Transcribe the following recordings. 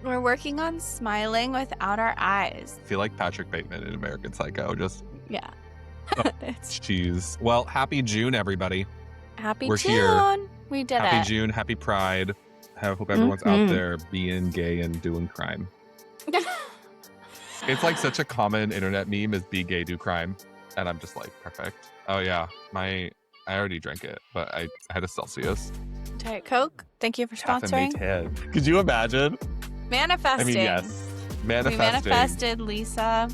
We're working on smiling without our eyes. I feel like Patrick Bateman in American Psycho. Just Yeah. jeez. Well, happy June, everybody. Happy We're June. here. We did Happy it. June. Happy Pride. I hope everyone's out there being gay and doing crime. It's like such a common internet meme is be gay, do crime. And I'm just like, perfect. Oh yeah, I already drank it, but I had a Celsius. Diet Coke, thank you for sponsoring. Caffeinated. Could you imagine? Manifesting. I mean, yes. Manifesting. We manifested Lisa.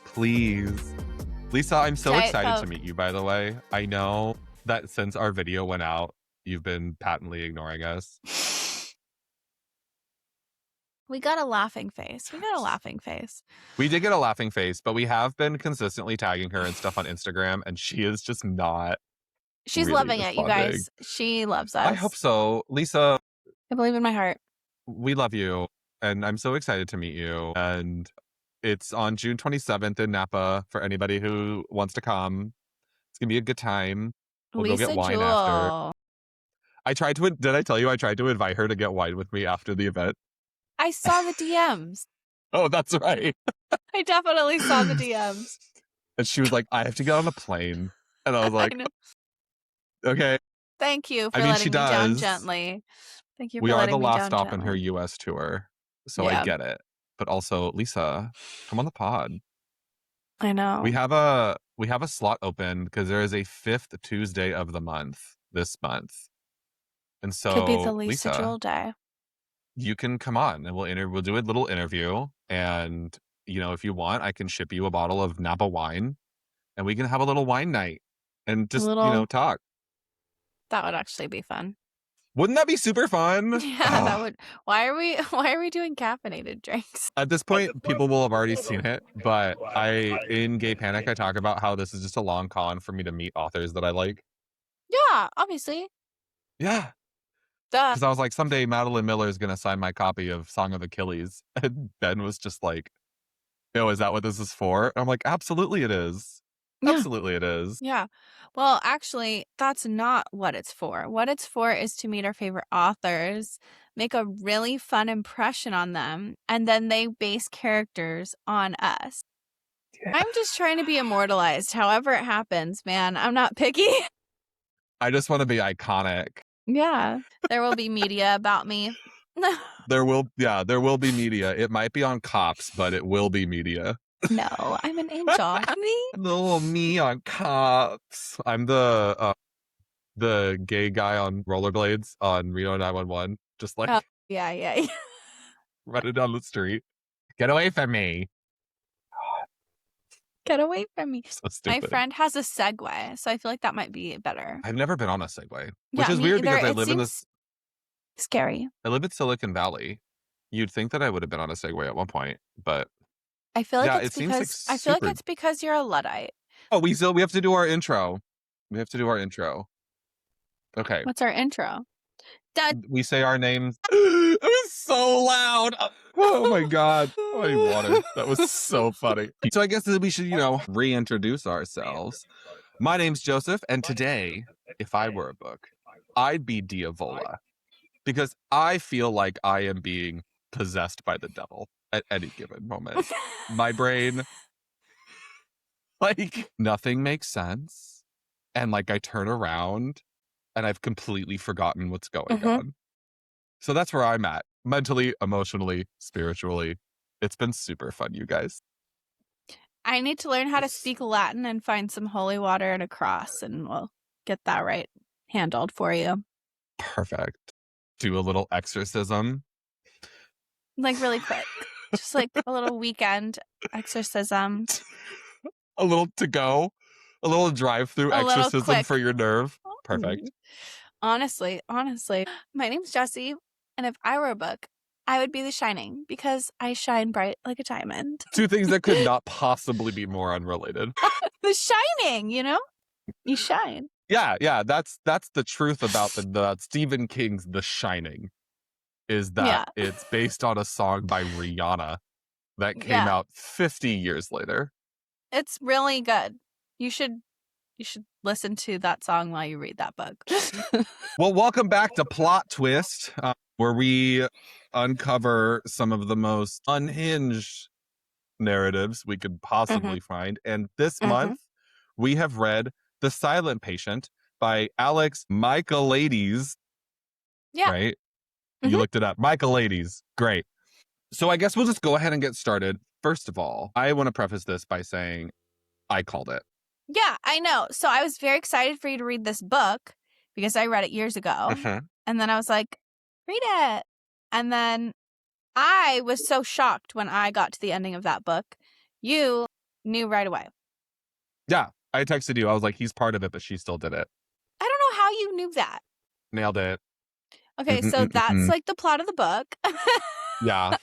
Please. Lisa, I'm so Diet excited Coke. to meet you, by the way. I know that since our video went out, you've been patently ignoring us. We got a laughing face. We got a laughing face. We did get a laughing face, but we have been consistently tagging her and stuff on Instagram, and she is just not. She's really loving it, you guys. She loves us. I hope so. Lisa, I believe in my heart. we love you, and I'm so excited to meet you. And it's on June 27th in Napa for anybody who wants to come. It's going to be a good time. We'll Lisa go get wine Jewel. after. Did I tell you I tried to invite her to get wine with me after the event? I saw the DMs. Oh, that's right. I definitely saw the DMs. And she was like, I have to get on a plane. And I was like, okay. Thank you for I mean, letting she me down does. gently. Thank you for We are letting the me last down stop in gently. her US tour. So Yeah. I get it. But also, Lisa, come on the pod. I know. We have a slot open because there is a 5th Tuesday of the month this month. And so Could be the Lisa Lisa, Jewel day. you can come on and we'll do a little interview. And, if you want, I can ship you a bottle of Napa wine and we can have a little wine night and just, talk. That would actually be fun. Wouldn't that be super fun? Yeah, that would. Why are we doing caffeinated drinks? At this point, people will have already seen it, but in Gay Panic, I talk about how this is just a long con for me to meet authors that I like. Yeah, obviously. Yeah. Duh. Because I was like, someday Madeline Miller is going to sign my copy of Song of Achilles. And Ben was just like, is that what this is for? And I'm like, absolutely it is. Yeah. Absolutely it is. Yeah. Well, actually, that's not what it's for. What it's for is to meet our favorite authors, make a really fun impression on them, and then they base characters on us. Yeah. I'm just trying to be immortalized. However it happens, man. I'm not picky. I just want to be iconic. Yeah. There will be media about me. There will be media. It might be on Cops, but it will be media. No, I'm an angel. No, me on Cops. I'm the gay guy on rollerblades on Reno 911. Just like, yeah. running down the street. Get away from me. Get away from me. So stupid. My friend has a Segway, so I feel like that might be better. I've never been on a Segway, which is weird because I live in this scary. I live in Silicon Valley. You'd think that I would have been on a Segway at one point, but I feel like it's because you're a Luddite. Oh, we have to do our intro. Okay. What's our intro? We say our names. It was so loud. Oh my God. I need water. That was so funny. So I guess that we should, reintroduce ourselves. My name's Joseph, and today, if I were a book, I'd be Diavola. Because I feel like I am being possessed by the devil at any given moment. My brain, nothing makes sense. And I turn around and I've completely forgotten what's going on. So that's where I'm at. Mentally, emotionally, spiritually. It's been super fun, you guys. I need to learn how to speak Latin and find some holy water and a cross, and we'll get that right handled for you. Perfect. Do a little exorcism. Really quick. Just a little weekend exorcism. A little to go. A little drive-through exorcism for your nerve. Perfect. Honestly, my name's Jessie, and if I were a book, I would be The Shining because I shine bright like a diamond. Two things that could not possibly be more unrelated. The Shining, you shine. Yeah. That's the truth about the Stephen King's The Shining, is that it's based on a song by Rihanna. that came Yeah. out 50 years later. It's really good. You should listen to that song while you read that book. Well, welcome back to Plot Twist, where we uncover some of the most unhinged narratives we could possibly find. And this month, we have read The Silent Patient by Alex Michaelides. Yeah. Right? You looked it up. Michaelides. Great. So I guess we'll just go ahead and get started. First of all, I want to preface this by saying I called it. Yeah, I know. So I was very excited for you to read this book because I read it years ago. And then I was like, read it. And then I was so shocked when I got to the ending of that book. You knew right away. Yeah, I texted you. I was like, he's part of it, but she still did it. I don't know how you knew that. Nailed it. Okay, so that's like the plot of the book. Yeah,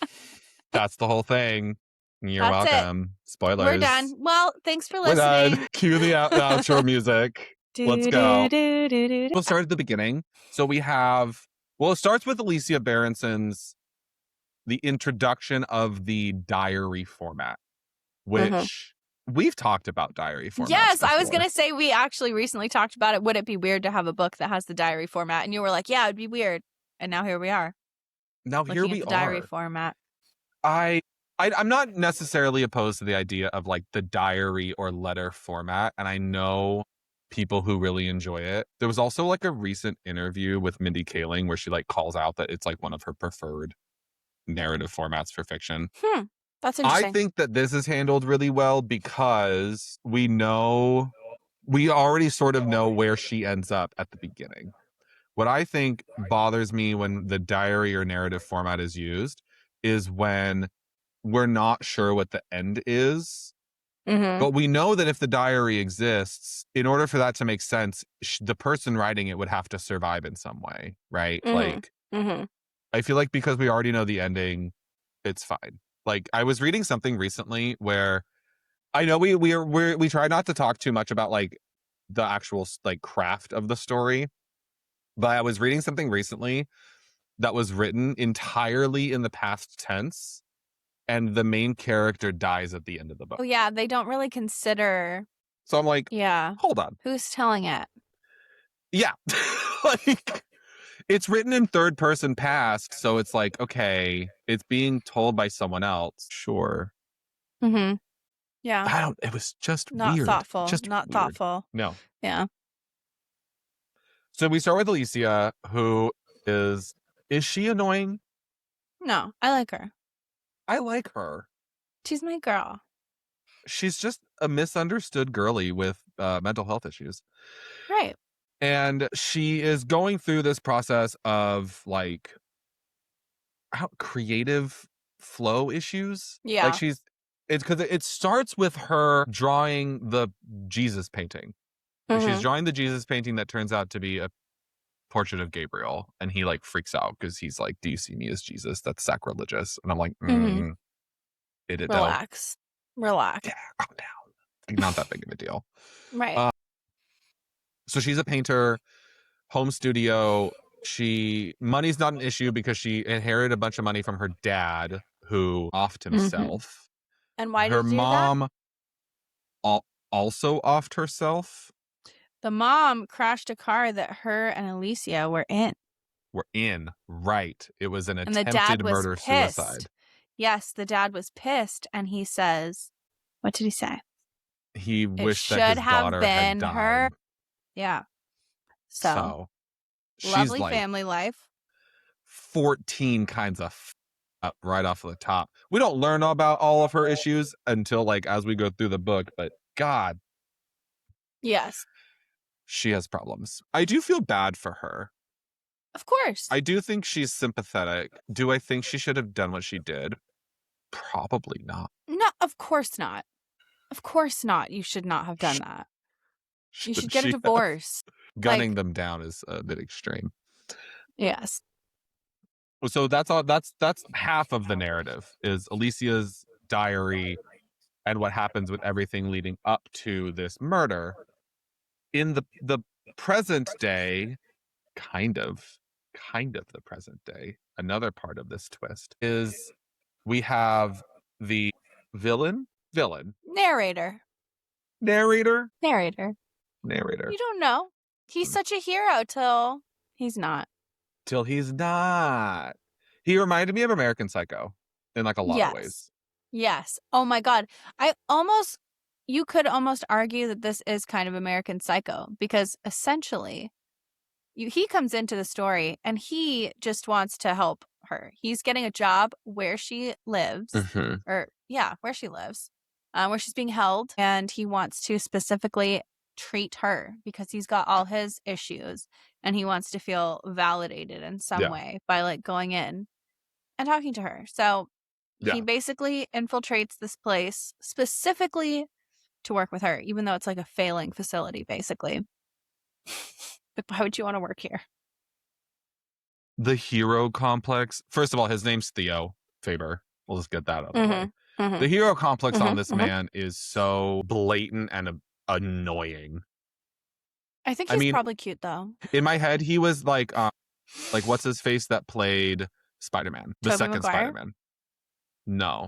that's the whole thing. You're That's welcome. it. Spoilers. We're done. Well, thanks for We're listening. done. Cue the outro music. Let's go. We'll start at the beginning. So we have, well, it starts with Alicia Berenson's, the introduction of the diary format, which we've talked about diary formats. Yes, I was before. going to say we actually recently talked about it. Would it be weird to have a book that has the diary format? And you were like, yeah, it'd be weird. And now here we are. Now here we the diary are. format. I'm not necessarily opposed to the idea of like the diary or letter format. And I know people who really enjoy it. There was also like a recent interview with Mindy Kaling where she like calls out that it's like one of her preferred narrative formats for fiction. That's interesting. I think that this is handled really well because we already sort of know where she ends up at the beginning. What I think bothers me when the diary or narrative format is used is when we're not sure what the end is. But we know that if the diary exists, in order for that to make sense, the person writing it would have to survive in some way, right? Like, I feel like because we already know the ending, it's fine. Like, I was reading something recently where I know we try not to talk too much about like the actual like craft of the story, but I was reading something recently that was written entirely in the past tense, and the main character dies at the end of the book. Oh, yeah. They don't really consider. So I'm like, yeah. Hold on. Who's telling it? Yeah. Like, it's written in third person past. So it's like, okay, it's being told by someone else. Sure. Yeah. It was just Not weird. thoughtful. Just not weird. thoughtful. No. Yeah. So we start with Alicia, who is she annoying? No, I like her. I like her. She's my girl. She's just a misunderstood girly with mental health issues. Right. And she is going through this process of like creative flow issues. Yeah. Like it's because it starts with her drawing the Jesus painting. She's drawing the Jesus painting that turns out to be a portrait of Gabriel, and he like freaks out because he's like, "Do you see me as Jesus? That's sacrilegious." And I'm like, Relax. Yeah, calm down. Like, not that big of a deal. Right. So she's a painter, home studio. Money's not an issue because she inherited a bunch of money from her dad, who offed himself. And why did her you do mom that? Also offed herself. The mom crashed a car that her and Alicia were in. Right. It was an And the attempted dad was murder pissed. suicide. Yes, the dad was pissed, and he says, what did he say? He wished that his daughter had died. Her. Yeah. So she's lovely like family life. 14 kinds of up right off of the top. We don't learn about all of her issues until like as we go through the book, but God. Yes. She has problems. I do feel bad for her. Of course. I do think she's sympathetic. Do I think she should have done what she did? Probably not. No, of course not. Of course not. You should not have done that. You should get a divorce. Gunning them down is a bit extreme. Yes. So that's all. That's half of the narrative is Alicia's diary and what happens with everything leading up to this murder. In the present day, kind of the present day, another part of this twist is we have the villain, Narrator. narrator. You don't know. He's such a hero till he's not. Till he's not. He reminded me of American Psycho in like a lot of ways. Yes. Oh my God. You could almost argue that this is kind of American Psycho because essentially he comes into the story and he just wants to help her. He's getting a job where she lives, where she lives, where she's being held. And he wants to specifically treat her because he's got all his issues and he wants to feel validated in some way by like going in and talking to her. So he basically infiltrates this place specifically to work with her, even though it's like a failing facility, basically. But why would you want to work here? The hero complex. First of all, his name's Theo Faber. We'll just get that out of the way. The hero complex on this man is so blatant and annoying. I think he's probably cute though. In my head, he was like what's his face that played Spider-Man, the second Spider-Man. No,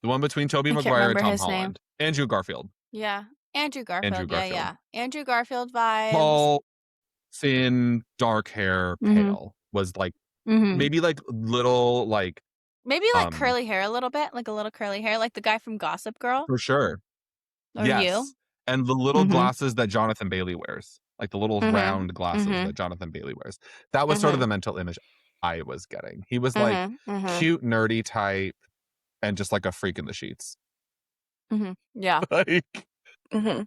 the one between Tobey Maguire and Tom Holland. Andrew Garfield. Yeah, Andrew Garfield. Yeah. Andrew Garfield vibes. Tall, thin, dark hair, pale. Was like maybe like little like maybe like curly hair a little bit, like a little curly hair, like the guy from Gossip Girl. For sure. Or you. And the little glasses that Jonathan Bailey wears, like the little round glasses that Jonathan Bailey wears. That was sort of the mental image I was getting. He was like cute, nerdy type, and just like a freak in the sheets. Yeah. Like,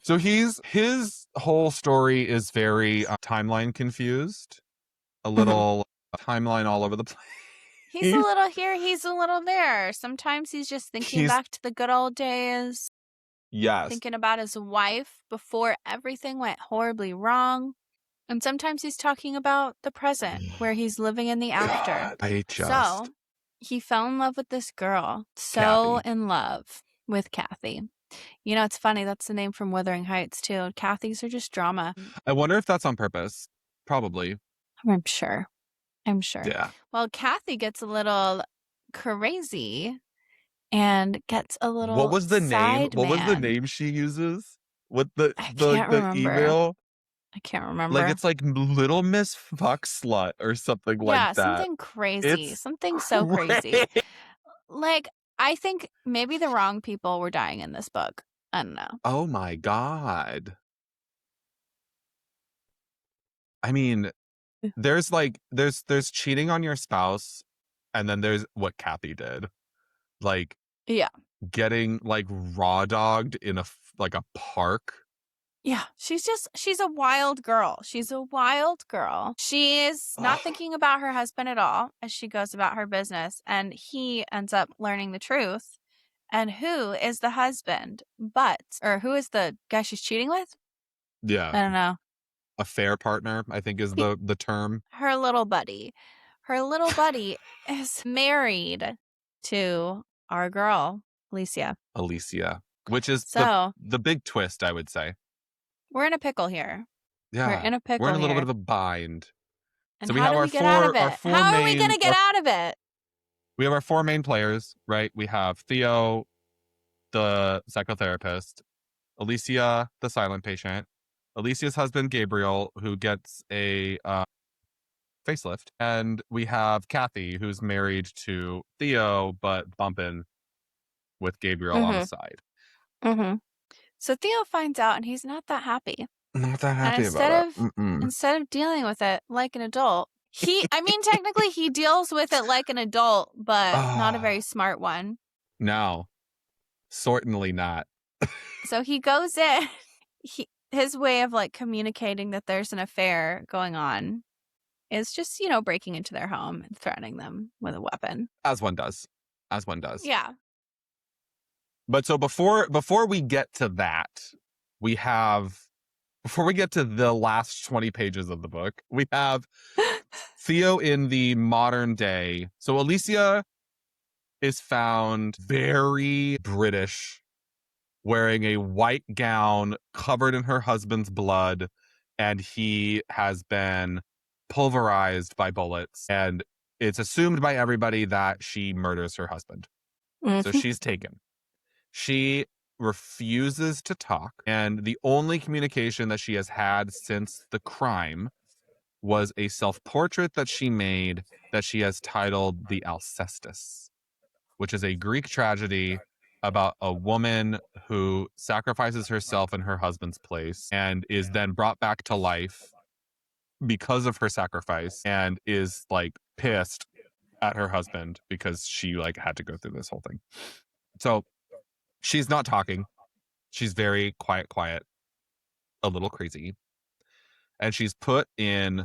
so his whole story is very timeline confused, a little timeline all over the place. He's a little here, he's a little there. Sometimes he's just thinking back to the good old days. Yes. Thinking about his wife before everything went horribly wrong. And sometimes he's talking about the present, where he's living in the after. So he fell in love with this girl. So Kathy. In love with Kathy. You know, it's funny. That's the name from Wuthering Heights, too. Kathy's are just drama. I wonder if that's on purpose. Probably. I'm sure. Yeah. Well, Kathy gets a little crazy and gets a little What was the name? What was the name she uses? What the email? I can't remember. Like it's like Little Miss Fuck Slut or something like that. Yeah, something crazy. Something so crazy. Like, I think maybe the wrong people were dying in this book. I don't know. Oh my God. I mean, there's cheating on your spouse, and then there's what Kathy did. Like, getting like raw dogged in a park. Yeah, she's a wild girl. She's not thinking about her husband at all as she goes about her business, and he ends up learning the truth. And who is the husband? Who is the guy she's cheating with? Yeah. I don't know. Affair partner, I think is the term. Her little buddy. Her little buddy is married to our girl, Alicia. Which is the big twist, I would say. We're in a pickle here. Yeah. We're in a pickle. We're in a little bit of a bind. And so how do we get out of it? How are we going to get out of it? We have our four main players, right? We have Theo, the psychotherapist, Alicia, the silent patient, Alicia's husband, Gabriel, who gets a facelift. And we have Kathy, who's married to Theo, but bumping with Gabriel on the side. So Theo finds out, and he's not that happy. Not that happy about it. Instead of dealing with it like an adult, technically he deals with it like an adult, but not a very smart one. No, certainly not. So he goes in. His way of like communicating that there's an affair going on is just, breaking into their home and threatening them with a weapon. As one does. Yeah. But so before we get to that, before we get to the last 20 pages of the book, we have Theo in the modern day. So Alicia is found very British, wearing a white gown covered in her husband's blood, and he has been pulverized by bullets. And it's assumed by everybody that she murders her husband. So she's taken. She refuses to talk, and the only communication that she has had since the crime was a self-portrait that she made that she has titled The Alcestis, which is a Greek tragedy about a woman who sacrifices herself in her husband's place and is then brought back to life because of her sacrifice and is like pissed at her husband because she like had to go through this whole thing. So she's not talking. She's very quiet, a little crazy. And she's put in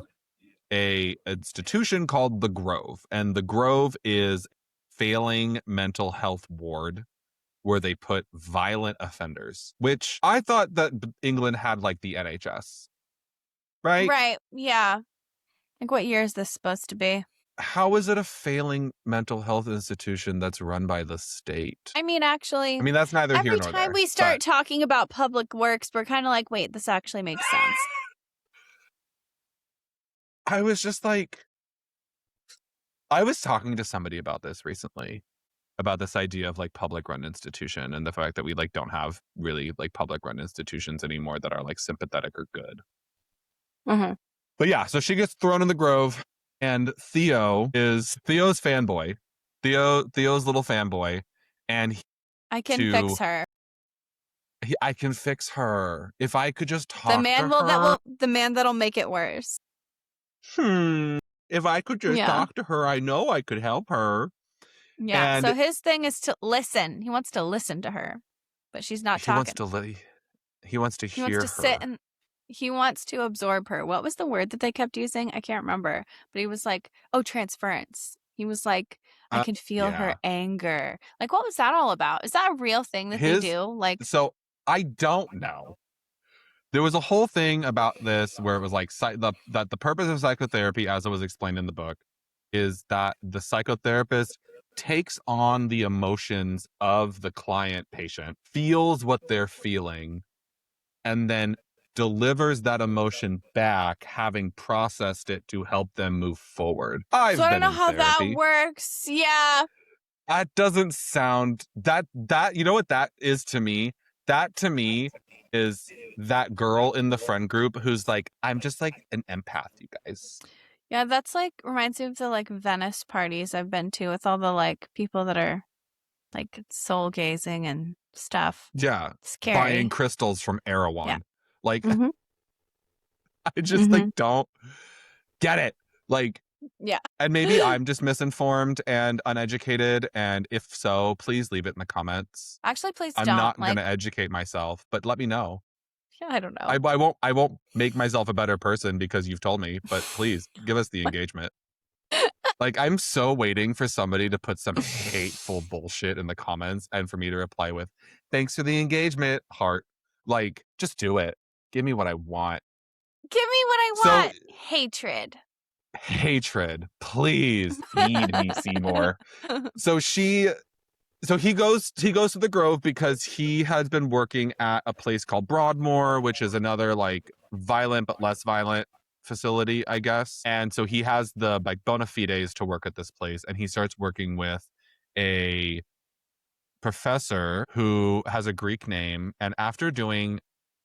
a institution called the Grove. And the Grove is failing mental health ward where they put violent offenders, which I thought that England had like the NHS, right? Right. Yeah. Like, what year is this supposed to be? How is it a failing mental health institution that's run by the state? I mean, actually, I mean, that's neither here every nor time there. we start talking about public works, we're kind of like, wait, this actually makes sense. I was just like, I was talking to somebody about this recently, about this idea of like public run institution and the fact that we like don't have really like public run institutions anymore that are like sympathetic or good. Mm-hmm. But yeah, so she gets thrown in the Grove, and Theo's fanboy. Theo's little fanboy, and I can fix her. I can fix her if I could just talk The man to her. the man that'll make it worse. If I could just talk to her, I know I could help her. Yeah. And so his thing is to listen. He wants to listen to her, but she's not talking. He wants to hear her. He wants to sit and he wants to absorb her. What was the word that they kept using? I can't remember. But he was like, oh, transference. He was like, I can feel her anger. Like, what was that all about? Is that a real thing that they do? Like, so I don't know. There was a whole thing about this where it was like that the purpose of psychotherapy, as it was explained in the book, is that the psychotherapist takes on the emotions of the client patient, feels what they're feeling, and then delivers that emotion back, having processed it to help them move forward. So I don't know how that works. Yeah. That doesn't sound that you know what that is to me? That to me is that girl in the friend group who's like, I'm just like an empath, you guys. Yeah, that's like reminds me of the like Venice parties I've been to with all the like people that are like soul gazing and stuff. Yeah. Scary. Buying crystals from Erewhon. Yeah. Like I just like don't get it. Like, yeah. And maybe I'm just misinformed and uneducated. And if so, please leave it in the comments. Actually, please don't. I'm not going to educate myself, but let me know. Yeah, I don't know. I won't make myself a better person because you've told me, but please give us the engagement. Like, I'm so waiting for somebody to put some hateful bullshit in the comments and for me to reply with, thanks for the engagement, heart. Like, just do it. Give me what I want. Give me what I want. Hatred. Please feed me, Seymour. So he goes to the Grove because he has been working at a place called Broadmoor, which is another like violent but less violent facility, I guess. And so he has the like bona fides to work at this place, and he starts working with a professor who has a Greek name. And after doing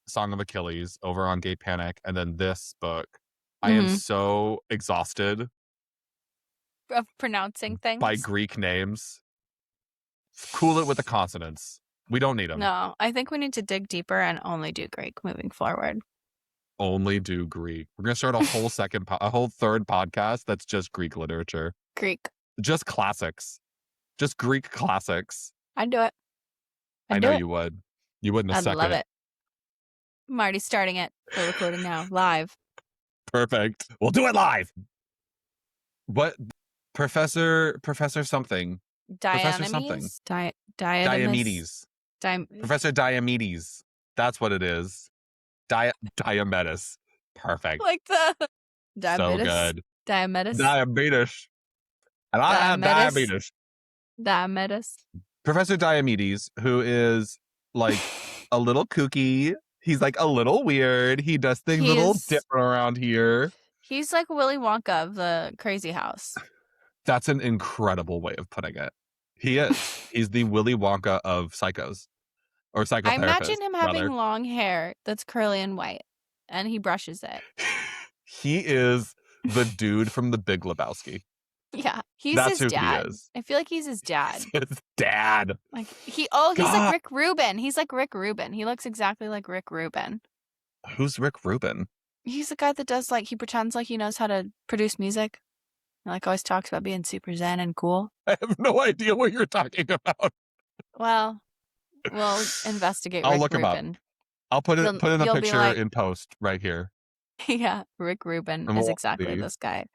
Song of Achilles over on Gay Panic and then this book, I am so exhausted of pronouncing things by Greek names. Cool it with the consonants. We don't need them. No, I think we need to dig deeper and only do Greek moving forward. Only do Greek. We're gonna start a whole a whole third podcast that's just Greek literature. Greek. Just classics. Just Greek classics. I'd do it. I know you would. You would in a second. I'd love it. I'm already starting it. We're recording now, live. Perfect. We'll do it live. What? Professor something. Professor something. Diomedes. Professor Diomedes. That's what it is. Diomedes. Perfect. Like the diabetes. So good. Diomedes. Diabetes. And I have diabetes. Diomedes. Professor Diomedes, who is like a little kooky. He's like a little weird. He does things a little different around here. He's like Willy Wonka of the crazy house. That's an incredible way of putting it. He is. He's the Willy Wonka of psychos. Or I psychotherapists, imagine him having rather. long hair that's curly and white, and he brushes it. He is the dude from The Big Lebowski. Yeah, he's That's his who he dad. is. I feel like he's his dad. He's his dad. Like he's like God. Rick Rubin. He's like Rick Rubin. He looks exactly like Rick Rubin. Who's Rick Rubin? He's the guy that does like he pretends like he knows how to produce music. And, like always talks about being super zen and cool. I have no idea what you're talking about. Well, we'll investigate I'll Rick look him up. Rubin. I'll put in a You'll be picture like, in post right here. yeah, Rick Rubin And is we'll exactly see. this guy.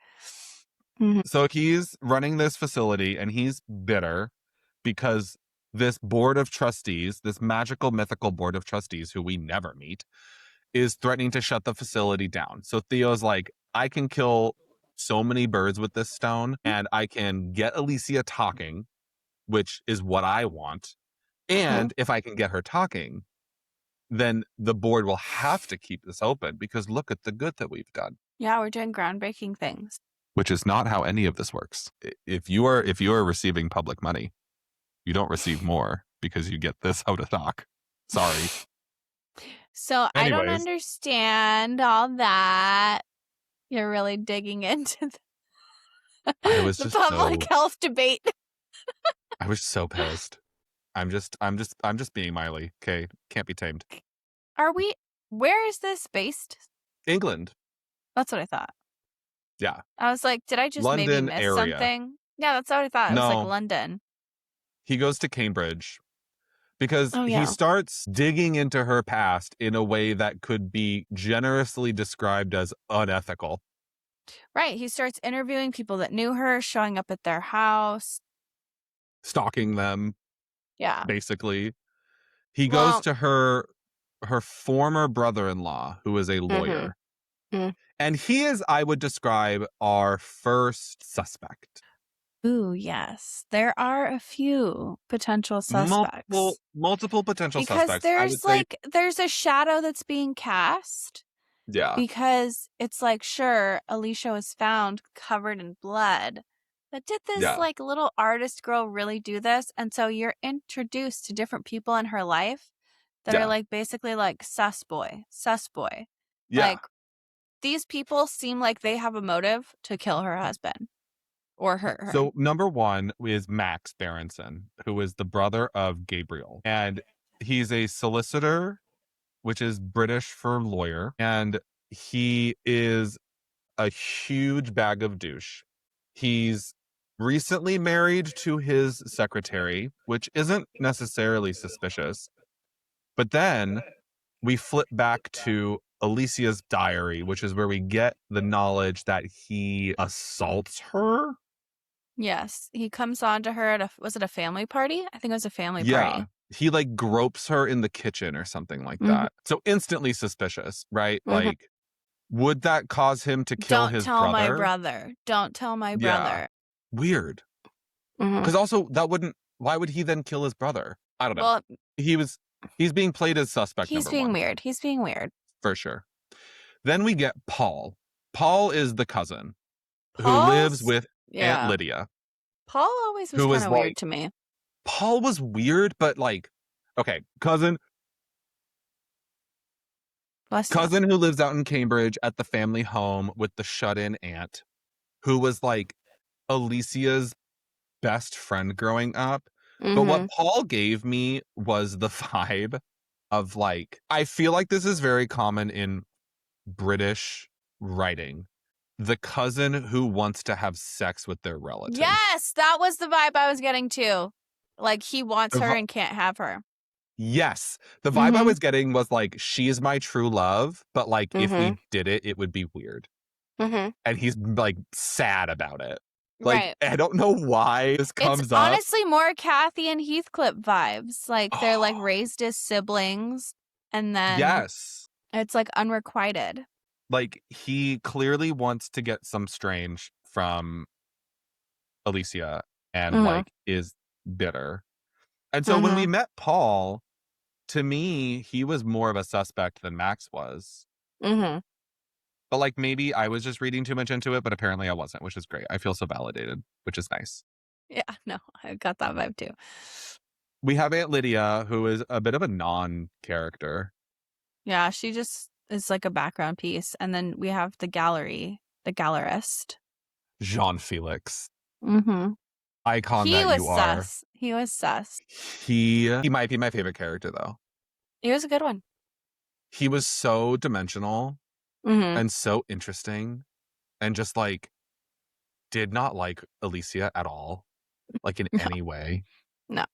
So he's running this facility and he's bitter because this board of trustees, this magical, mythical board of trustees who we never meet, is threatening to shut the facility down. So Theo's like, I can kill so many birds with this stone and I can get Alicia talking, which is what I want. And if I can get her talking, then the board will have to keep this open because look at the good that we've done. Yeah, we're doing groundbreaking things. Which is not how any of this works. If you are receiving public money, you don't receive more because you get this how to talk. Sorry. So I don't Anyways. understand all that. You're really digging into I was the just public health debate. I was so pissed. I'm just being Miley. Okay, can't be tamed. Where is this based? England. That's what I thought. Yeah. I was like, did I just London maybe miss area. something? Yeah, that's what I thought. It was No. like London. He goes to Cambridge because Oh, yeah. he starts digging into her past in a way that could be generously described as unethical. Right. He starts interviewing people that knew her, showing up at their house. Stalking them. Yeah. Basically. He goes to her former brother-in-law, who is a lawyer. And he is, I would describe, our first suspect. Ooh, yes. There are a few potential suspects. Multiple potential suspects. Because there's a shadow that's being cast. Yeah. Because it's like, sure, Alicia was found covered in blood. But did this like little artist girl really do this? And so you're introduced to different people in her life that are like basically like sus boy. Yeah. Like these people seem like they have a motive to kill her husband or hurt her. So number one is Max Berenson, who is the brother of Gabriel. And he's a solicitor, which is British for lawyer. And he is a huge bag of douche. He's recently married to his secretary, which isn't necessarily suspicious. But then we flip back to Alicia's diary, which is where we get the knowledge that he assaults her. Yes. He comes on to her at was it a family party? I think it was a family party. Yeah. He like gropes her in the kitchen or something like that. So instantly suspicious, right? Like, would that cause him to kill his brother? Don't tell my brother. Don't tell my brother. Weird. Because also why would he then kill his brother? I don't know. Well, he's being played as suspect he's number being one. weird. He's being weird. For sure. Then we get Paul. Paul is the cousin who lives with Aunt Lydia. Paul always was kind of weird to me. Paul was weird, but like, okay, cousin who lives out in Cambridge at the family home with the shut-in aunt, who was like Alicia's best friend growing up. But what Paul gave me was the vibe of like, I feel like this is very common in British writing. The cousin who wants to have sex with their relative. Yes, that was the vibe I was getting to. Like he wants her and can't have her. Yes. The vibe I was getting was like, she's my true love, but like if we did it, it would be weird. And he's like sad about it. Like, I don't know why this comes it's up. Honestly more Kathy and Heathcliff vibes. Like they're like raised as siblings and then it's like unrequited. Like he clearly wants to get some strange from Alicia and like is bitter. And so when we met Paul, to me, he was more of a suspect than Max was. But like maybe I was just reading too much into it, but apparently I wasn't, which is great. I feel so validated, which is nice. Yeah, no, I got that vibe too. We have Aunt Lydia, who is a bit of a non-character. Yeah, she just is like a background piece. And then we have the gallerist. Jean Felix. Mm-hmm. Icon He that was you are. sus. He was sus. He might be my favorite character, though. He was a good one. He was so dimensional Mm-hmm. and so interesting and just like did not like Alicia at all, like in No, any way. no.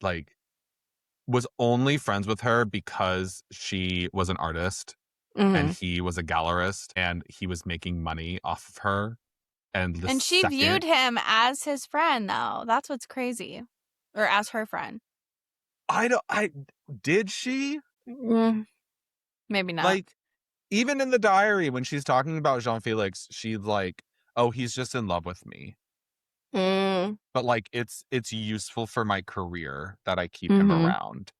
Like was only friends with her because she was an artist and Mm-hmm. he was a gallerist and he was making money off of her. And the And she viewed second him as his friend, though. That's what's crazy. Or as her friend. I did she? Mm, maybe not. Like even in the diary when she's talking about Jean Felix, she's like, "Oh, he's just in love with me." Mm, But like it's useful for my career that I keep him mm-hmm. around.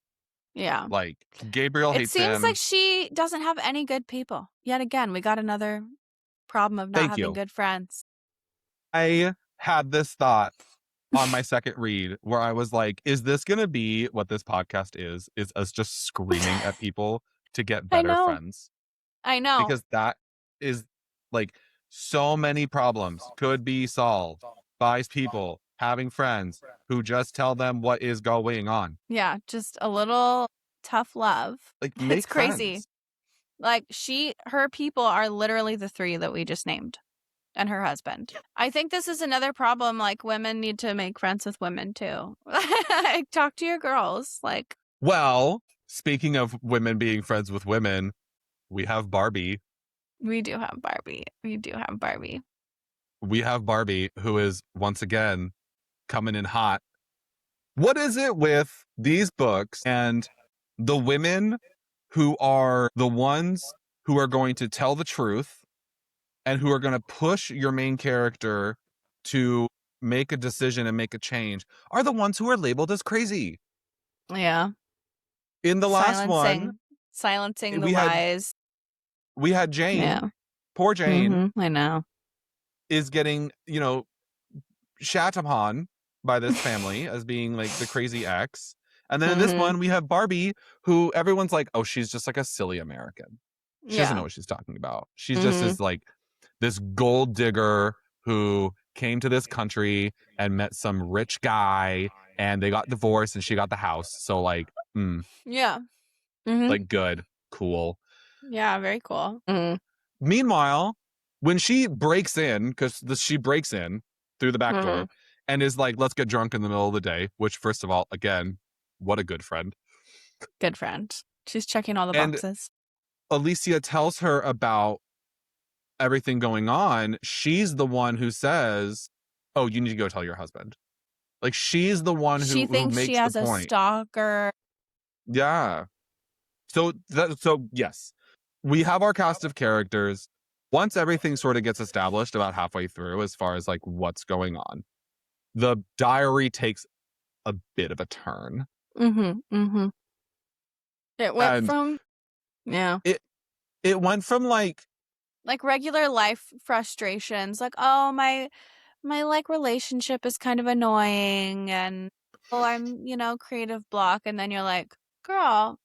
Yeah. Like Gabriel It hates seems like him. she doesn't have any good people. Yet again, we got another problem of not Thank having you. good friends. I had this thought on my second read where I was like, is this going to be what this podcast is us just screaming at people to get I better know. friends? I know. Because that is like so many problems could be solved by people having friends who just tell them what is going on. Yeah, just a little tough love. Like It's make crazy. friends. Like her people are literally the three that we just named and her husband. I think this is another problem. Like women need to make friends with women too. Like, talk to your girls. Like, Well, speaking of women being friends with women, we have Barbie. we do have Barbie. We do have Barbie. We have Barbie, who is once again coming in hot. What is it with these books and the women who are the ones who are going to tell the truth and who are going to push your main character to make a decision and make a change are the ones who are labeled as crazy? Yeah. In the last one, Silencing the we had lies. Jane. Yeah. Poor Jane Mm-hmm. I know. is getting, shat upon by this family as being like the crazy ex. And then in this Mm-hmm. one, we have Barbie, who everyone's like, oh, she's just like a silly American. She doesn't know Yeah. what she's talking about. She's just Mm-hmm. this like this gold digger who came to this country and met some rich guy and they got divorced and she got the house. So like, Yeah. Mm-hmm. like good, cool. Yeah, very cool. Mm-hmm. Meanwhile, when she breaks in, because she breaks in through the back Mm-hmm. door and is like, let's get drunk in the middle of the day, which, first of all, again, what a good friend. Good friend. She's checking all the And boxes. Alicia tells her about everything going on. She's the one who says, oh, you need to go tell your husband. Like, she's the one She who thinks she makes the has a point. stalker. Yeah. So yes, we have our cast of characters. Once everything sort of gets established about halfway through, as far as like what's going on, the diary takes a bit of a turn. Mm-hmm. Mm-hmm. It went And from it went from like regular life frustrations, like, oh, my like relationship is kind of annoying and oh, I'm, creative block, and then you're like, girl,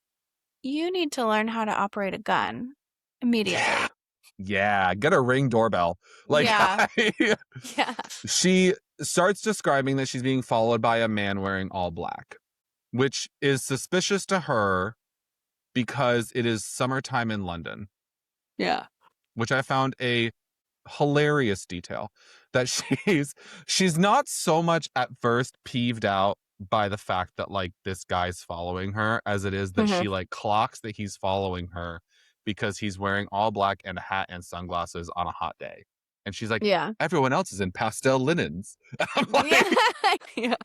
you need to learn how to operate a gun immediately. yeah, get a Ring doorbell. Like Yeah. Yeah. she starts describing that she's being followed by a man wearing all black, which is suspicious to her because it is summertime in London. Yeah. Which I found a hilarious detail that she's not so much at first peeved out by the fact that like this guy's following her as it is that she like clocks that he's following her because he's wearing all black and a hat and sunglasses on a hot day. And she's like, Yeah. everyone else is in pastel linens. I'm like, Yeah.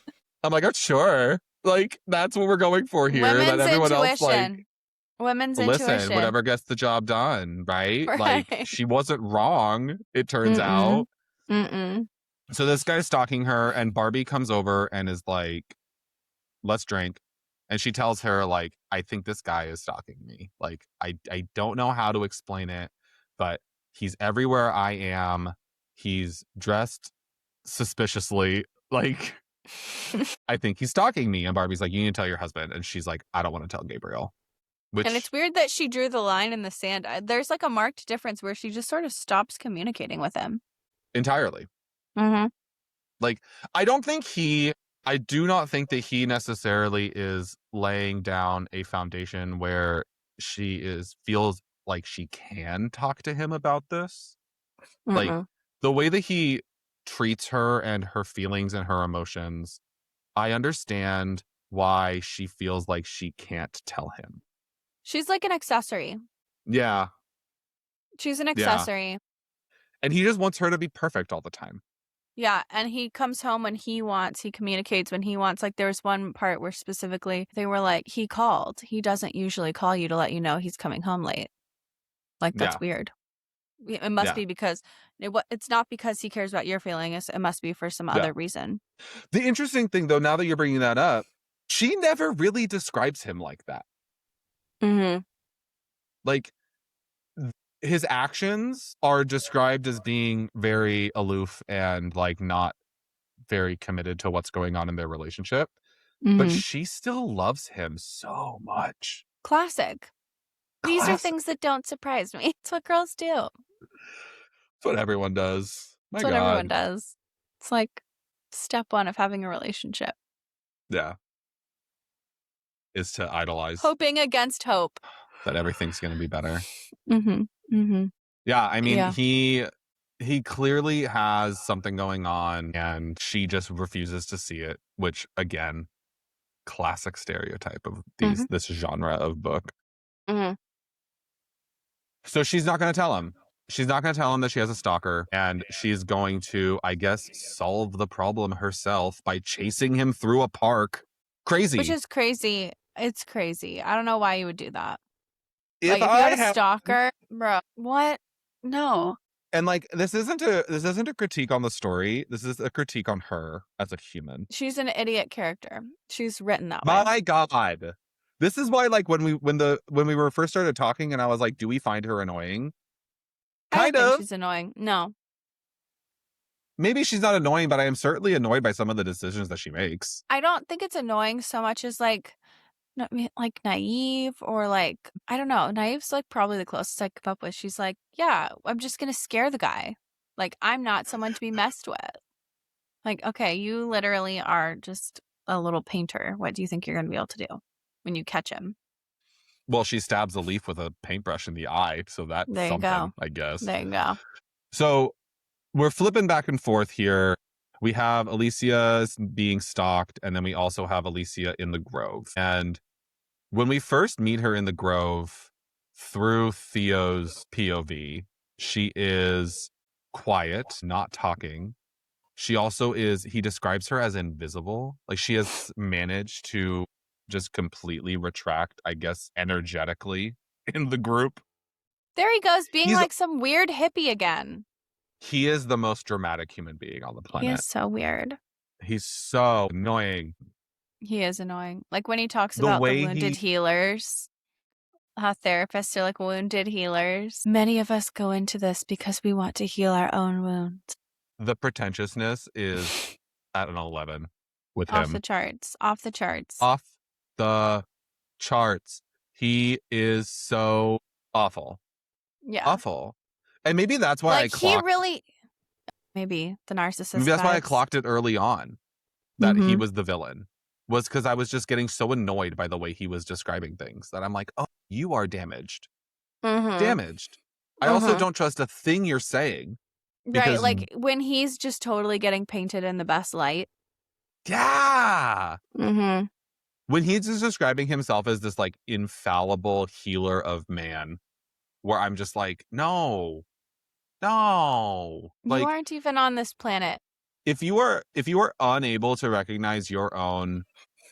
I'm like, oh, sure. Like, that's what we're going for here. That Women's everyone else, like, intuition. Women's listen, intuition. whatever gets the job done, right? Like, Right. she wasn't wrong, it turns Mm-mm. out. Mm-mm. So this guy's stalking her, and Barbie comes over and is like, let's drink. And she tells her, like, I think this guy is stalking me. Like, I don't know how to explain it, but he's everywhere I am. He's dressed suspiciously. Like, I think he's stalking me. And Barbie's like, you need to tell your husband. And she's like, I don't want to tell Gabriel. And Which it's weird that she drew the line in the sand. There's like a marked difference where she just sort of stops communicating with him. entirely. Mm-hmm. Like, I do not think that he necessarily is laying down a foundation where feels like she can talk to him about this. Like, the way that he treats her and her feelings and her emotions, I understand why she feels like she can't tell him. She's like an accessory. Yeah. She's an Yeah. accessory. And he just wants her to be perfect all the time. Yeah, and he comes home when he wants. He communicates when he wants. Like, there was one part where specifically they were like, he called. He doesn't usually call you to let you know he's coming home late. Like, that's weird. It must be because it's not because he cares about your feelings. It must be for some other reason. The interesting thing, though, now that you're bringing that up, she never really describes him like that. Mm-hmm. Like, his actions are described as being very aloof and like not very committed to what's going on in their relationship. But she still loves him so much. Classic. These are things that don't surprise me. It's what girls do. It's what everyone does. It's what everyone does. It's like step one of having a relationship. Yeah. Is to idolize. Hoping against hope. That everything's going to be better. Mm-hmm. Mm-hmm. Yeah, I mean, he clearly has something going on and she just refuses to see it, which, again, classic stereotype of this genre of book. Mm-hmm. So she's not going to tell him. She's not going to tell him that she has a stalker, and she's going to, I guess, solve the problem herself by chasing him through a park. Crazy. Which is crazy. It's crazy. I don't know why you would do that. If like, if you had a stalker, bro, what? No. And like, this isn't a critique on the story. This is a critique on her as a human. She's an idiot character. She's written that way. My God. This is why, like, when we were first started talking and I was like, do we find her annoying? I don't think she's annoying. No. Maybe she's not annoying, but I am certainly annoyed by some of the decisions that she makes. I don't think it's annoying so much as like naive or like, I don't know. Naive's like probably the closest I come up with. She's like, yeah, I'm just going to scare the guy. Like, I'm not someone to be messed with. Like, okay, you literally are just a little painter. What do you think you're going to be able to do when you catch him? Well, she stabs a leaf with a paintbrush in the eye, so that's something, I guess. There you go. So we're flipping back and forth here. We have Alicia being stalked, and then we also have Alicia in the Grove. And when we first meet her in the Grove, through Theo's POV, she is quiet, not talking. She also he describes her as invisible. Like, she has managed to just completely retract, I guess, energetically in the group. There he goes, being like some weird hippie again. He is the most dramatic human being on the planet. He is so weird. He's so annoying. He is annoying. Like, when he talks about the wounded healers, how therapists are like wounded healers. Many of us go into this because we want to heal our own wounds. The pretentiousness is at an 11 with him. Off the charts. Off the charts. Off the charts. He is so awful. Yeah. Awful. And maybe that's why maybe the narcissist. Maybe that's why I clocked it early on that he was the villain. Was because I was just getting so annoyed by the way he was describing things that I'm like, oh, you are damaged. Damaged. I also don't trust a thing you're saying. Right, like when he's just totally getting painted in the best light. Yeah. When he's just describing himself as this like infallible healer of man, where I'm just like, no. You aren't even on this planet. If you are unable to recognize your own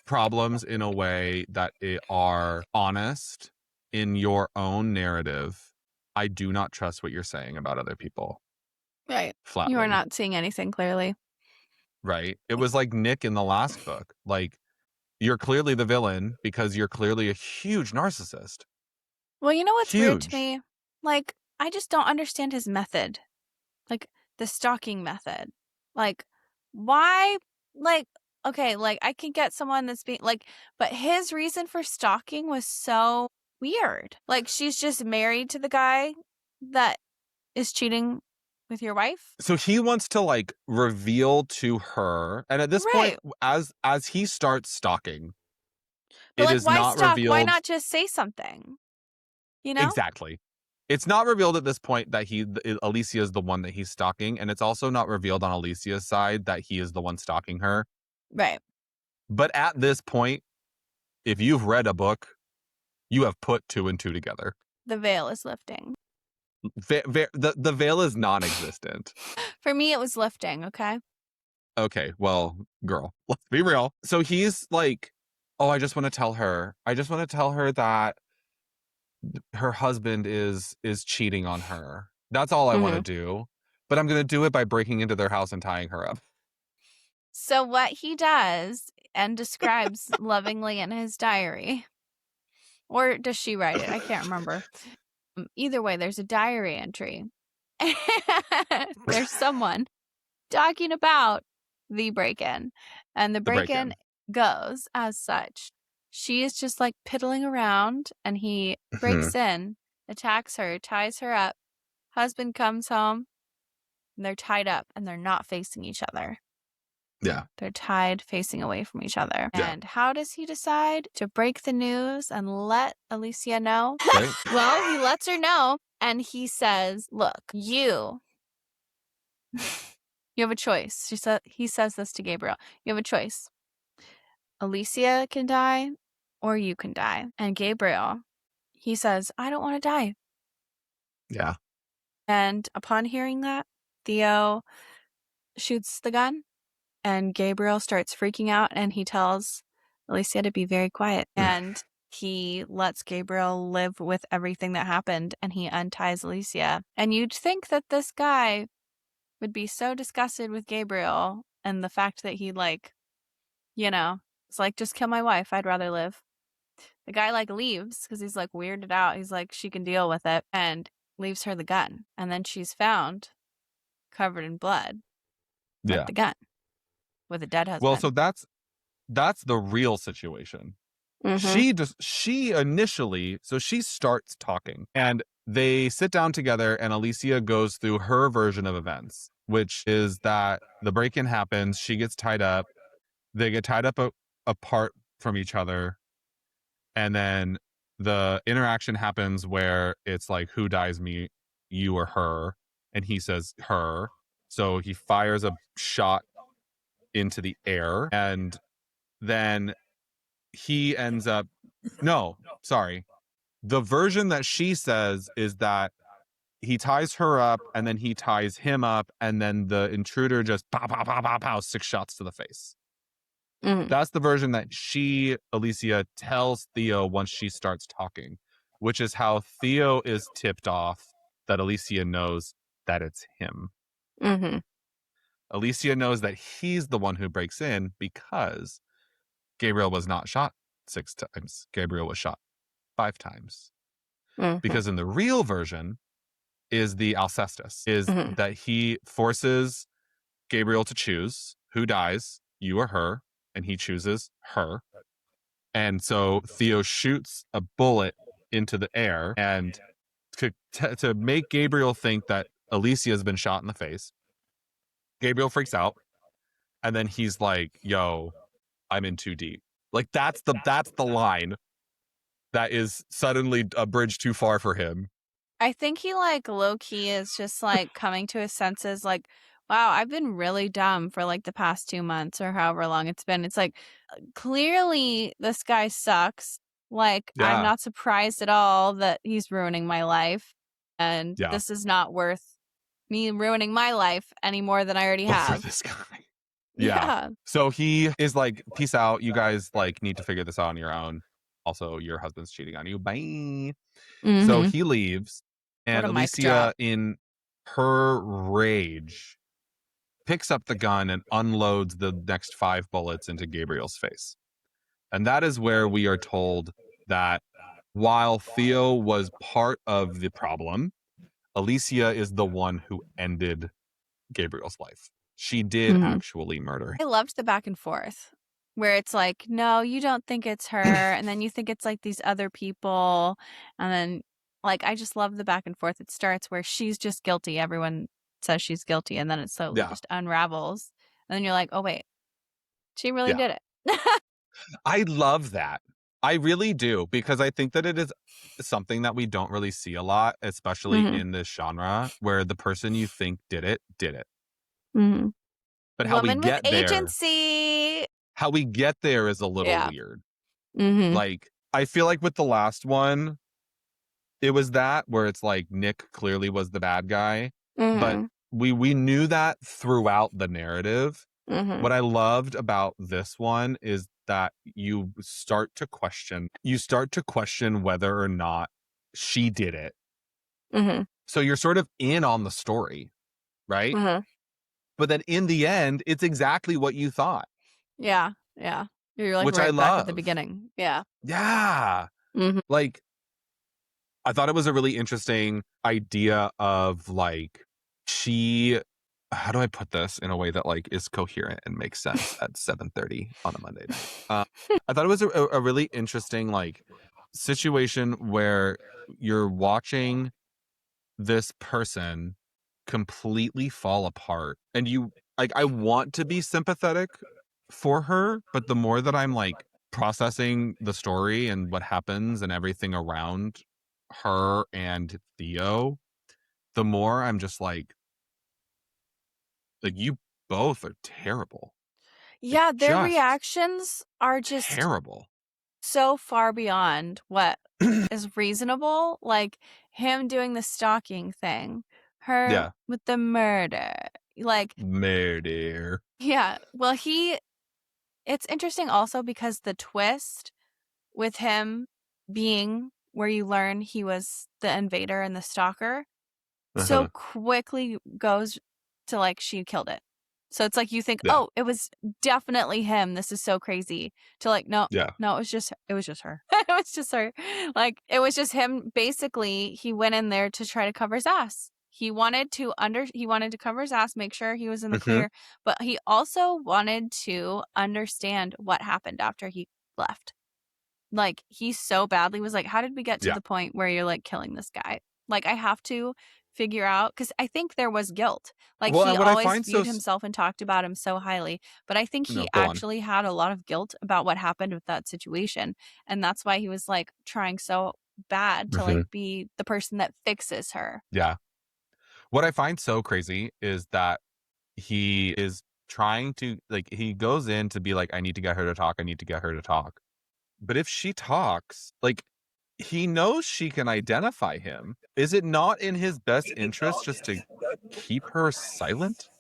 problems in a way that are honest in your own narrative, I do not trust what you're saying about other people. Right. Flatly. You are not seeing anything clearly. Right. It was like Nick in the last book. Like, you're clearly the villain because you're clearly a huge narcissist. Well, you know what's weird to me? Like, I just don't understand his method. Like, the stalking method. Like, why like, okay, like, I can get someone that's being like, but his reason for stalking was so weird. Like, she's just married to the guy that is cheating with your wife? So he wants to like reveal to her, and at this point, Right. as he starts stalking, But, it like, is why not stalk? Why revealed not just say something? You know? exactly. It's not revealed at this point that Alicia is the one that he's stalking, and it's also not revealed on Alicia's side that he is the one stalking her. Right. But at this point, if you've read a book, you have put two and two together. The veil is lifting. The veil is non-existent. For me, it was lifting, okay? Okay, well, girl, let's be real. So he's like, oh, I just want to tell her. I just want to tell her that her husband is cheating on her. That's all I want to Mhm. do. But I'm going to do it by breaking into their house and tying her up. So what he does and describes lovingly in his diary, or does she write it? I can't remember. Either way, there's a diary entry. There's someone talking about the break-in, and the The break-in break-in. goes as such. She is just like piddling around, and he Mhm. breaks in, attacks her, ties her up. Husband comes home, and they're tied up, and they're not facing each other. Yeah. They're tied facing away from each other. Yeah. And how does he decide to break the news and let Alicia know? Right? Well, he lets her know, and he says, look, you have a choice. He says this to Gabriel. You have a choice. Alicia can die or you can die. And Gabriel, he says, I don't want to die. Yeah. And upon hearing that, Theo shoots the gun and Gabriel starts freaking out and he tells Alicia to be very quiet. And he lets Gabriel live with everything that happened and he unties Alicia. And you'd think that this guy would be so disgusted with Gabriel and the fact that he it's like, just kill my wife. I'd rather live. The guy leaves because he's weirded out. He's like, she can deal with it and leaves her the gun. And then she's found covered in blood with Yeah. the gun with a dead Well, husband. so that's the real situation. Mm-hmm. She initially, so she starts talking and they sit down together and Alicia goes through her version of events, which is that the break-in happens, she gets tied up, they get tied up apart from each other, and then the interaction happens where it's like, who dies, me, you or her? And he says her. So he fires a shot into the air and then he ends up, no, sorry. The version that she says is that he ties her up and then he ties him up and then the intruder just pow, pow, pow, pow, pow, 6 shots to the face. Mm-hmm. That's the version that Alicia, tells Theo once she starts talking, which is how Theo is tipped off that Alicia knows that it's him. Mm-hmm. Alicia knows that he's the one who breaks in because Gabriel was not shot 6 times. Gabriel was shot 5 times. Mm-hmm. Because in the real version is the Alcestis, is Mm-hmm. that he forces Gabriel to choose who dies, you or her, and he chooses her. And so Theo shoots a bullet into the air and to make Gabriel think that Alicia has been shot in the face. Gabriel freaks out and then he's like, yo, I'm in too deep. Like that's the line that is suddenly a bridge too far for him. I think he low key is just coming to his senses wow, I've been really dumb for the past 2 months or however long it's been. It's clearly this guy sucks. I'm Yeah. not surprised at all that he's ruining my life. And Yeah. this is not worth me ruining my life any more than I already Over have. this guy. Yeah. Yeah. So he is like, peace out. You guys need to figure this out on your own. Also, your husband's cheating on you. Bye. So Mm-hmm. he leaves, What and a mic drop. Alicia, in her rage, picks up the gun and unloads the next 5 bullets into Gabriel's face. And that is where we are told that while Theo was part of the problem, Alicia is the one who ended Gabriel's life. She did actually murder him. I loved the back and forth where it's like, no, you don't think it's her. And then you think it's like these other people. And then, like, I just love the back and forth. It starts where she's just guilty. Everyone says she's guilty. And then it slowly Yeah. just unravels. And then you're like, oh, wait, she really Yeah. did it. I love that. I really do, because I think that it is something that we don't really see a lot, especially Mhm. in this genre, where the person you think did it, did it. Mhm. But Woman with agency. how we get there is a little Yeah. weird. Mhm. Like, I feel like with the last one, it was that where it's like Nick clearly was the bad guy, but Mhm. we knew that throughout the narrative. Mhm. What I loved about this one is that you start to question whether or not she did it. Mhm. So you're sort of in on the story, right? Mhm. But then in the end, it's exactly what you thought, Yeah. Yeah. You're like which I right back at the love. beginning. Yeah. Yeah. Mhm. Like, I thought it was a really interesting idea of like, she, how do I put this in a way that like is coherent and makes sense at 7:30 on a Monday night? I thought it was a really interesting like situation where you're watching this person completely fall apart, and you like, I want to be sympathetic for her, but the more that I'm like processing the story and what happens and everything around her and Theo, the more I'm just like, you both are terrible. Like, Yeah, their just reactions are just terrible. so far beyond what is reasonable. Like him doing the stalking thing, her Yeah. with the murder. Like, Murder. yeah. Well, it's interesting also because the twist with him being where you learn he was the invader and the stalker so Uh-huh. quickly goes to like she killed it. So it's like you think, Yeah. oh, it was definitely him. This is so crazy. To like, no, Yeah. no, it was just her. It was just her. Like it was just him. Basically, he went in there to try to cover his ass. He wanted to cover his ass, make sure he was in the Hmm. clear, but he also wanted to understand what happened after he left. Like, he so badly was like, "How did we get to Yeah. the point where you're, like, killing this guy?" Like, I have to figure out because I think there was guilt. Like, Well, he and what I always find so viewed himself and talked about him so highly, but I think he no, go on. actually had a lot of guilt about what happened with that situation, and that's why he was, like, trying so bad to, like, Hmm. be the person that fixes her. Yeah. What I find so crazy is that he is trying to like, he goes in to be like, I need to get her to talk. I need to get her to talk. But if she talks, like, he knows she can identify him. Is it not in his best interest just to keep her silent?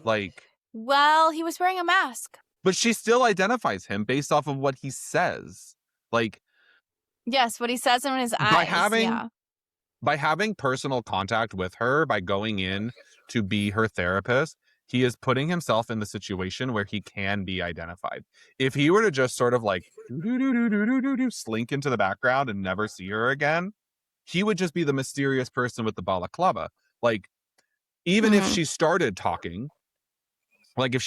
Like, Well, he was wearing a mask. but she still identifies him based off of what he says. Like, Yes, what he says in his by eyes, having yeah. by having personal contact with her, by going in to be her therapist, he is putting himself in the situation where he can be identified. If he were to just sort of like slink into the background and never see her again, he would just be the mysterious person with the balaclava. Like, even if Mhm, she started talking, like if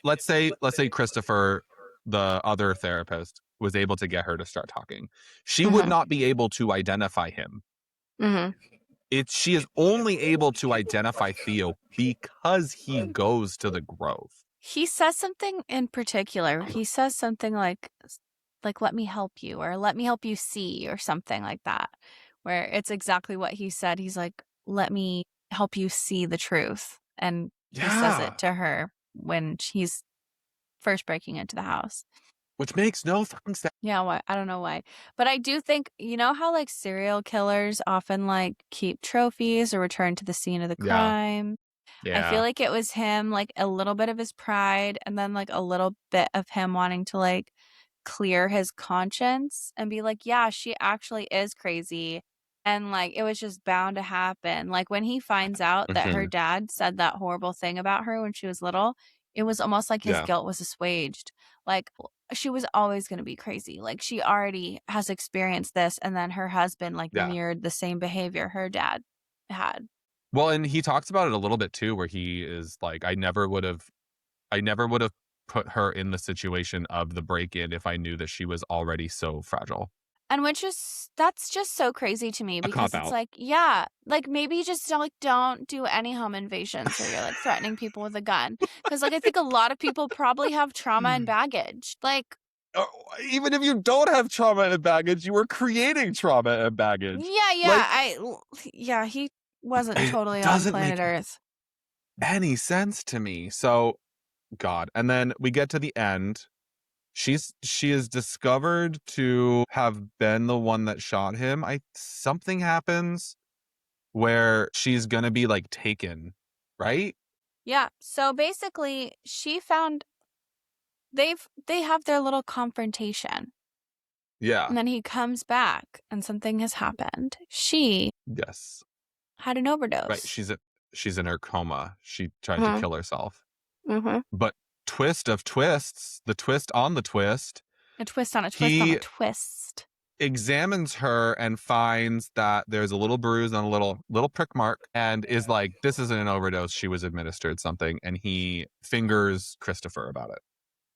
let's say Christopher, the other therapist, was able to get her to start talking, she would mhm, not be able to identify him. mhm. She is only able to identify Theo because he goes to the grove. He says something in particular. He says something like "Let me help you" or "Let me help you see" or something like that, where it's exactly what he said. He's like, "Let me help you see the truth." And he says it Yeah, to her when he's first breaking into the house. which makes no fucking sense. Yeah, why? I don't know why. But I do think, you know how like serial killers often like keep trophies or return to the scene of the Yeah, crime? I feel yeah. like it was him, like, a little bit of his pride and then, like, a little bit of him wanting to, like, clear his conscience and be like, "Yeah, she actually is crazy," and, like, it was just bound to happen. Like, when he finds out that her Hmm. dad said that horrible thing about her when she was little, it was almost like his Yeah, guilt was assuaged. Like, she was always gonna be crazy. Like, she already has experienced this, and then her husband, like, yeah. mirrored the same behavior her dad had. Well, and he talks about it a little bit too, where he is like, I never would have put her in the situation of the break-in if I knew that she was already so fragile. And that's just so crazy to me A because it's cop-out. like, yeah, like maybe just don't do any home invasions where you're like threatening people with a gun. Because like I think a lot of people probably have trauma and baggage. Like, Even if you don't have trauma and baggage, you were creating trauma and baggage. Like, yeah, he wasn't it totally on doesn't planet make Earth. any sense to me. So, God. And then we get to the end. She is discovered to have been the one that shot him. Something happens where she's gonna be like taken, right? Yeah. So basically, they have their little confrontation. Yeah. And then he comes back and something has happened. She Yes. had an Right. overdose. She's in her coma. She tried to Mm-hmm. kill herself. Mm-hmm. But twist of twists, the twist on the twist, A twist on a twist on a he twist. examines her and finds that there's a little bruise and a little prick mark, and is like, this isn't an overdose. She was administered something. And he fingers Christopher about it.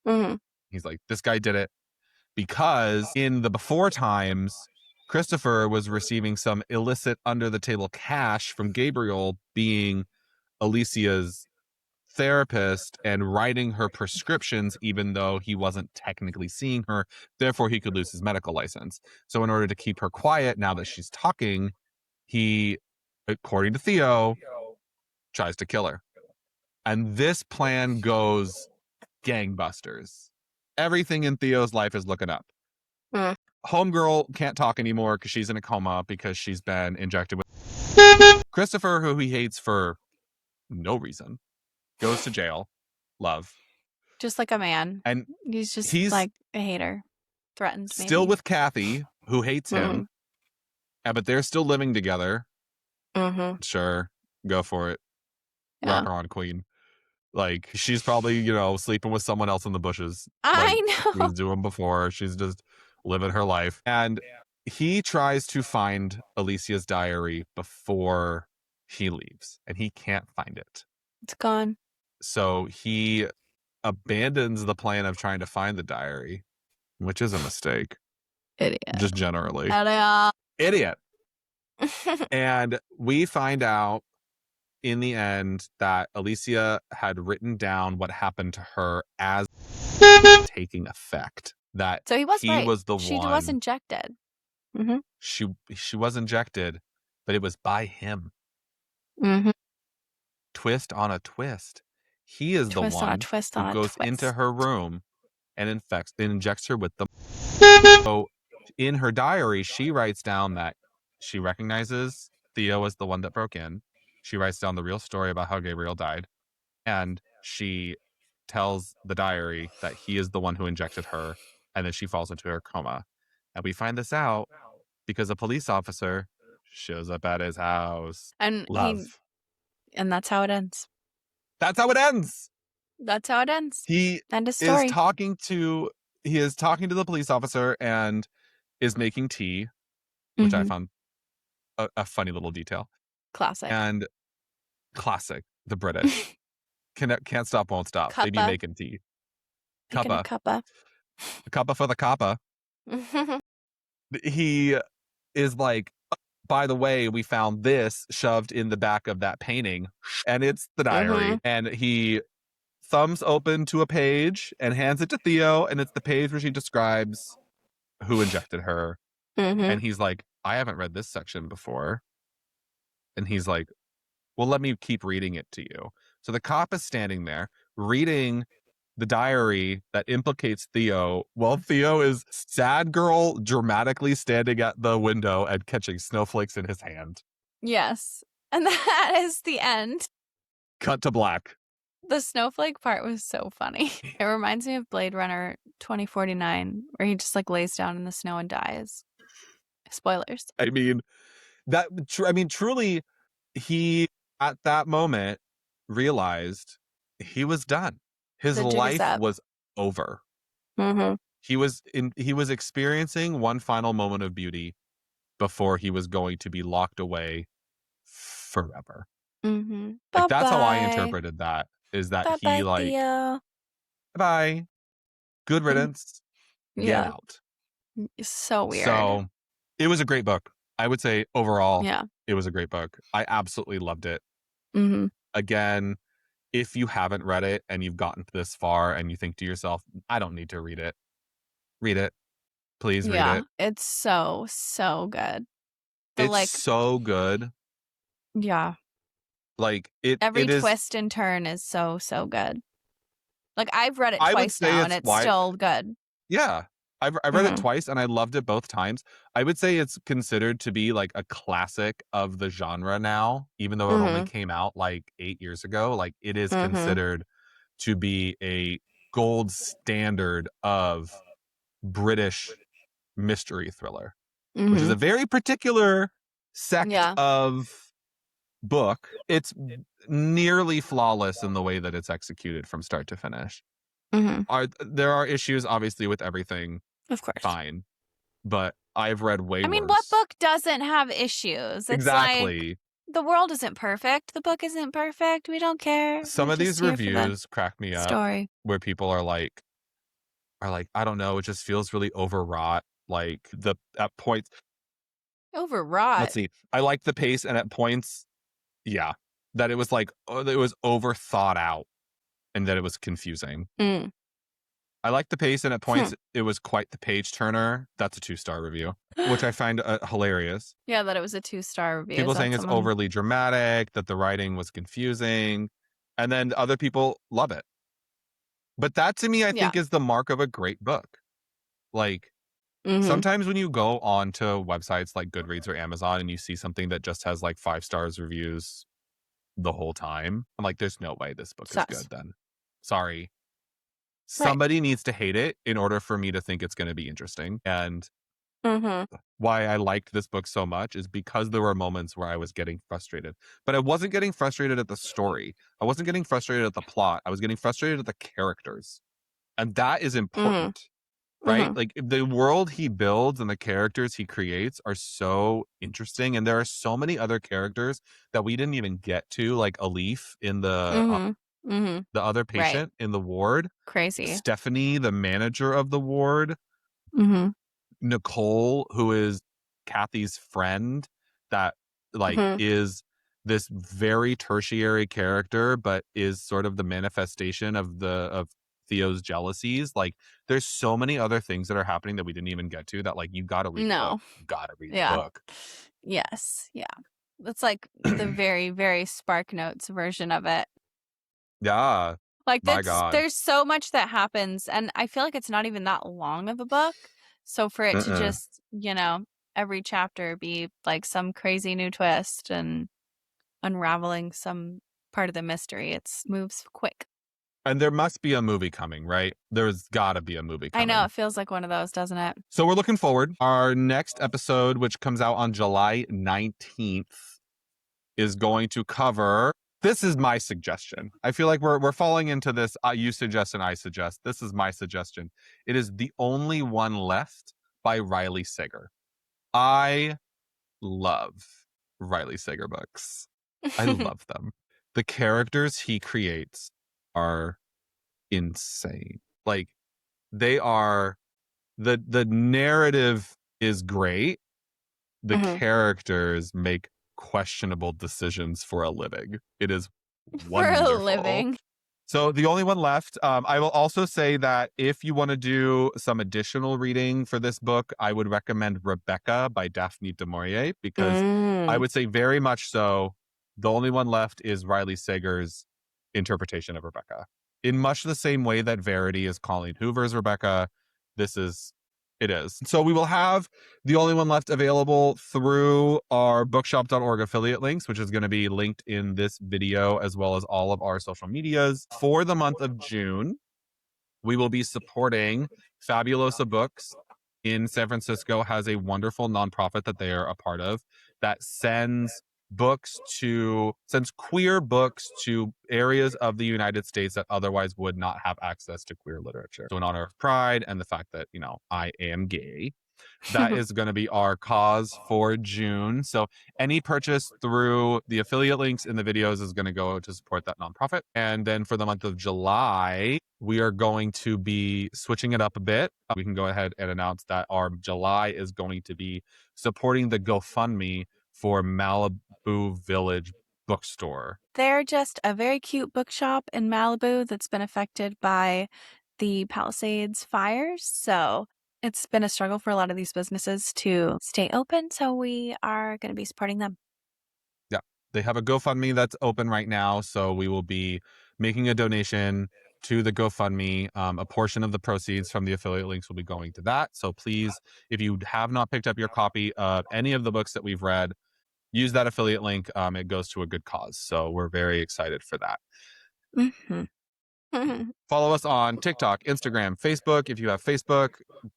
Mm-hmm. He's like, this guy did it because in the before times, Christopher was receiving some illicit under the table cash from Gabriel, being Alicia's therapist and writing her prescriptions, even though he wasn't technically seeing her. Therefore, he could lose his medical license. So in order to keep her quiet now that she's talking, he, according to Theo, tries to kill her. And this plan goes gangbusters. Everything in Theo's life is looking up. Mm. Homegirl can't talk anymore because she's in a coma because she's been injected with Christopher, who he hates for no reason, goes to jail. Love. Just like a man. And He's just he's like a hater. Threatened, still maybe. with Kathy, who hates him. But they're still living together. Mm-hmm. Sure. Go for it. Yeah. Rock her on, queen. Like, she's probably, sleeping with someone else in the bushes. I Like she know. was doing before. She's just living her life. And he tries to find Alicia's diary before he leaves, and he can't find it. It's gone. So he abandons the plan of trying to find the diary, which is a mistake. Idiot. Just generally. Idiot. Idiot. And we find out in the end that Alicia had written down what happened to her as taking effect. That So he was right. was the she one. was injected. Mm-hmm. She was injected, but it was by him. Mm-hmm. Twist on a twist. He is Twist the on a one twist who on a goes twist. into her room and injects her with the. So in her diary, she writes down that she recognizes Theo as the one that broke in. She writes down the real story about how Gabriel died. And she tells the diary that he is the one who injected her. And then she falls into her coma. And we find this out because a police officer shows up at his house. And Love. and that's how it ends. That's how it ends. That's how it ends. He End of story. is talking to the police officer and is making tea, which I found a funny little detail. Classic. And classic, the British. Can't stop, won't stop. Cuppa. They be making tea. Cuppa. Cuppa for the cuppa. He is like, by the way, we found this shoved in the back of that painting, and it's the diary. And he thumbs open to a page and hands it to Theo, and it's the page where she describes who injected her. And he's like, I haven't read this section before. And he's like, well, let me keep reading it to you. So the cop is standing there reading the diary that implicates Theo, while Theo is sad girl dramatically standing at the window and catching snowflakes in his hand. Yes. And that is the end. Cut to black. The snowflake part was so funny. It reminds me of Blade Runner 2049, where he just like lays down in the snow and dies. Spoilers. I mean, truly, he at that moment realized he was done. His life was over. He was experiencing one final moment of beauty before he was going to be locked away forever. Like, that's how I Bye-bye. interpreted that, is that he, Bye-bye, like, Theo. "Bye. Good riddance. Get Yeah. out." It's so weird. So, it was a great book. I would say overall, Yeah. it was a great book. I absolutely loved it. Mhm. Again, if you haven't read it and you've gotten this far and you think to yourself, "I don't need to read it." Read it. Please read Yeah. it. It's so, so good. The, It's like so good. yeah. Like, it Every is twist and turn is so, so good. Like, I've read it I would twice say now, and it's it's why still good. Yeah. I've read it Mhm. twice and I loved it both times. I would say it's considered to be, like, a classic of the genre now, even though it only Mhm. came out, like, 8 years ago. Like, it is Mhm. considered to be a gold standard of British mystery thriller, which is a Mhm. very particular sect Yeah. of book. It's nearly flawless in the way that it's executed from start to finish. Mhm. There are issues obviously with everything, Of course. fine, but I've read way I mean, what worse. book doesn't have issues? It's like, Exactly. the world isn't perfect. The book isn't perfect. We don't care. Some We're of just these here for the reviews crack me up story. where people are like, I don't know, it just feels really overwrought. Like the at points, Overwrought. let's see. I like the pace and at points, yeah, that it was like it was over thought out and that it was confusing. Mm. I like the pace and at Hmm. points it was quite the page turner. That's a 2-star review, which I find hilarious. Yeah, that it was a 2-star review. Is People that saying it's someone overly dramatic, that the writing was confusing, and then other people love it. But that to me, I Yeah. think is the mark of a great book. Like, Mhm. sometimes when you go on to websites like Goodreads or Amazon and you see something that just has like 5 stars reviews the whole time, I'm like, there's no way this book is Sus. good then. Sorry. Right. Somebody needs to hate it in order for me to think it's going to be interesting. And Mhm. why I liked this book so much is because there were moments where I was getting frustrated. But I wasn't getting frustrated at the story. I wasn't getting frustrated at the plot. I was getting frustrated at the characters. And that is Mhm. important, right? Mhm. Like the world he builds and the characters he creates are so interesting. And there are so many other characters that we didn't even get to, like Alif in Mhm. Mhm. the other Right. patient in the ward, Crazy. Stephanie, the manager of the ward, Mhm. Nicole, who is Kathy's friend, that like Mhm. is this very tertiary character, but is sort of the manifestation of Theo's jealousies. Like, there's so many other things that are happening that we didn't even get to. That like you got to read the book. No. You got to read the Yeah. book. Yes. Yeah. It's like the very, very Spark Notes version of it. Yeah, Like my that's God. there's so much that happens, and I feel like it's not even that long of a book. So for it to Mm-mm. just, every chapter be like some crazy new twist and unraveling some part of the mystery, it moves quick. And there must be a movie coming, right? There's got to be a movie I know coming. it feels like one of those, doesn't it? So we're looking forward. Our next episode, which comes out on July 19th, is going to cover. This is my suggestion. I feel like we're falling into this. You suggest and I suggest. This is my suggestion. It is The Only One Left by Riley Sager. I love Riley Sager books. I love them. The characters he creates are insane. Like, they are the narrative is great. The Mhm. characters make questionable decisions for a living. It is For a wonderful. living. So the only one left. I will also say that if you want to do some additional reading for this book, I would recommend Rebecca by Daphne du Maurier, because I Mm. would say very much so. The only one left is Riley Sager's interpretation of Rebecca. In much the same way that Verity is Colleen Hoover's Rebecca, it is. So we will have The Only One Left available through our bookshop.org affiliate links, which is going to be linked in this video, as well as all of our social medias. For the month of June, we will be supporting Fabulosa Books in San Francisco. Has a wonderful nonprofit that they are a part of that sends queer books to areas of the United States that otherwise would not have access to queer literature. So in honor of Pride and the fact that, I am gay, That is going to be our cause for June. So any purchase through the affiliate links in the videos is going to go to support that nonprofit. And then for the month of July, we are going to be switching it up a bit. We can go ahead and announce that our July is going to be supporting the GoFundMe for Malibu Village Bookstore. They're just a very cute bookshop in Malibu that's been affected by the Palisades fires. So it's been a struggle for a lot of these businesses to stay open. So we are going to be supporting them. Yeah, they have a GoFundMe that's open right now. So we will be making a donation to the GoFundMe. A portion of the proceeds from the affiliate links will be going to that. So please, if you have not picked up your copy of any of the books that we've read, use that affiliate link. It goes to a good cause. So we're very excited for that. Follow us on TikTok, Instagram, Facebook. If you have Facebook,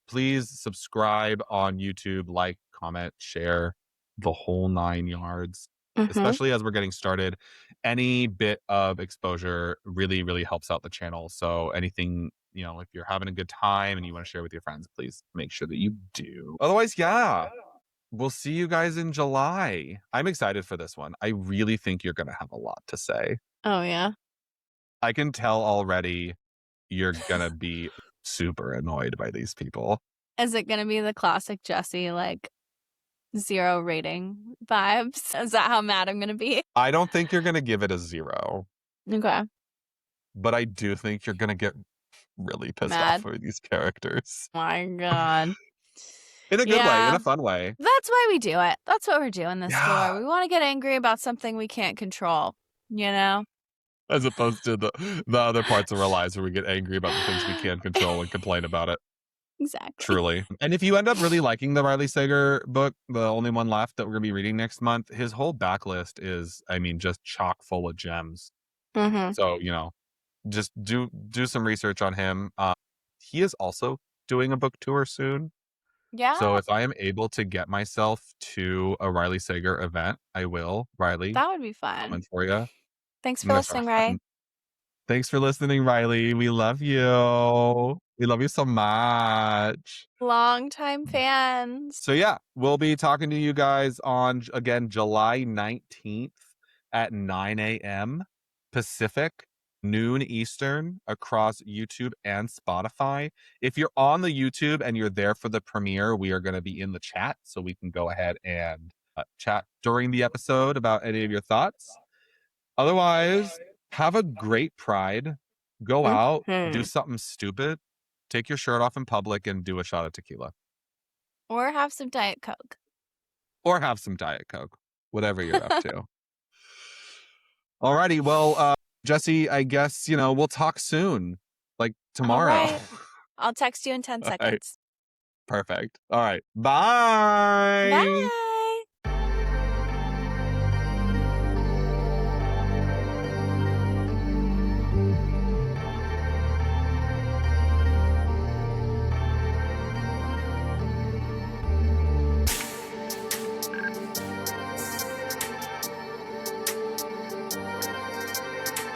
please subscribe on YouTube, like, comment, share, the whole 9 yards. Especially as we're getting started, any bit of exposure really, really helps out the channel. So anything, if you're having a good time and you want to share with your friends, please make sure that you do. Otherwise, yeah, we'll see you guys in July. I'm excited for this one. I really think you're going to have a lot to say. Oh, yeah. I can tell already you're going to be super annoyed by these people. Is it going to be the classic Jessie, 0 rating vibes? Is that how mad I'm going to be? I don't think you're going to give it a 0. Okay. But I do think you're going to get really pissed off with these characters. My God. In a good way, in a fun way. That's why we do it. That's what we're doing this for. We want to get angry about something we can't control, As opposed to the other parts of our lives where we get angry about the things we can't control and complain about it. Exactly. Truly. And if you end up really liking the Riley Sager book, the only one left that we're going to be reading next month, his whole backlist is, just chock full of gems. So, just do some research on him. He is also doing a book tour soon. Yeah. So if I am able to get myself to a Riley Sager event, I will. Riley, that would be fun. Coming for you. Thanks for listening, Ray. Thanks for listening, Riley. We love you. We love you so much. Longtime fans. So yeah, we'll be talking to you guys on, again, July 19th at 9 a.m. Pacific, noon Eastern, across YouTube and Spotify. If you're on the YouTube and you're there for the premiere, we are going to be in the chat, so we can go ahead and chat during the episode about any of your thoughts. Otherwise, have a great Pride. Go out, do something stupid, take your shirt off in public and do a shot of tequila. Or have some Diet Coke. Whatever you're up to. Alrighty, well, Jessie, I guess, we'll talk soon. Like tomorrow. All right. I'll text you in 10 seconds. Perfect. All right. Bye. Bye.